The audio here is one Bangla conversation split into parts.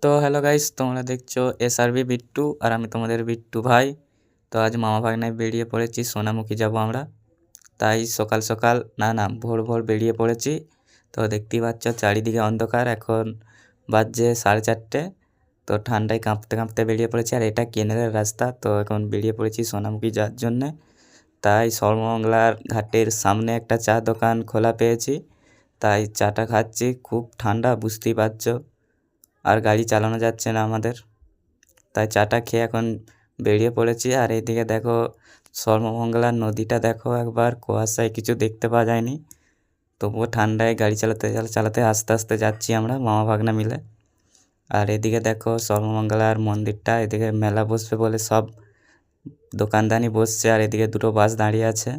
তো হ্যালো গাইস, তোমরা দেখছো এসআরবি বিট্টু আর আমি তোমাদের বিট্টু ভাই। তো আজ মামা ভাগ্নায় বেরিয়ে পড়েছি, সোনামুখী যাব আমরা। তাই সকাল সকাল না ভোর ভোর বেরিয়ে পড়েছি। তো দেখতেই পাচ্ছ চারিদিকে অন্ধকার, এখন বাজছে 4:30। তো ঠান্ডায় কাঁপতে কাঁপতে বেরিয়ে পড়েছি, আর এটা কেনারের রাস্তা। তো এখন বেরিয়ে পড়েছি সোনামুখী যাওয়ার জন্যে। তাই সর্বমঙ্গলার ঘাটের সামনে একটা চা দোকান খোলা পেয়েছি, তাই চাটা খাচ্ছি। খুব ঠান্ডা, বুঝতেই পারছো, আর গাড়ি চালানো যাচ্ছে না আমাদের। তাই চাটা খেয়ে এখন বেরিয়ে পড়েছি। আর এইদিকে দেখো সর্বমঙ্গলার নদীটা দেখো একবার, কুয়াশায় কিছু দেখতে পাওয়া যায়নি, তবুও ঠান্ডায় গাড়ি চালাতে চালাতে আস্তে আস্তে যাচ্ছি আমরা মামা ভাগ্না মিলে। আর এদিকে দেখো সর্বমঙ্গলার মন্দিরটা, এদিকে মেলা বসবে বলে সব দোকানদানি বসছে। আর এদিকে দুটো বাস দাঁড়িয়ে আছে,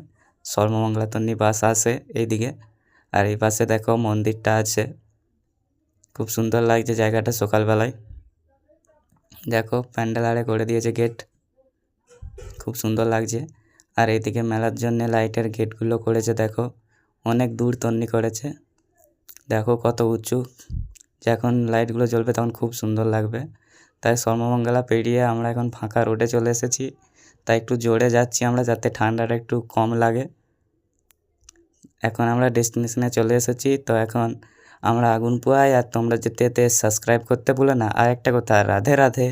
সর্বমঙ্গলা তন্নি বাস আসে এইদিকে। আর এই পাশে দেখো মন্দিরটা আছে, খুব সুন্দর লাগছে জায়গাটা সকালবেলায়। দেখো প্যান্ডেল আরে করে দিয়েছে গেট, খুব সুন্দর লাগছে। আর এইদিকে মেলার জন্য লাইটের গেটগুলো করেছে, দেখো অনেক দূর তন্নি করেছে। দেখো কত উঁচু, যখন লাইটগুলো জ্বলবে তখন খুব সুন্দর লাগবে। তাই সর্বমঙ্গলা পেরিয়ে আমরা এখন ফাঁকা রোডে চলে এসেছি। তাই একটু জোরে যাচ্ছি আমরা, যাতে ঠান্ডাটা একটু কম লাগে। এখন আমরা ডেস্টিনেশনে চলে এসেছি। তো এখন আমরা আগুন পোয়াই, আর তোমরা যেতে যেতে সাবস্ক্রাইব করতে ভুলো না। আর একটা কথা, রাধে রাধে।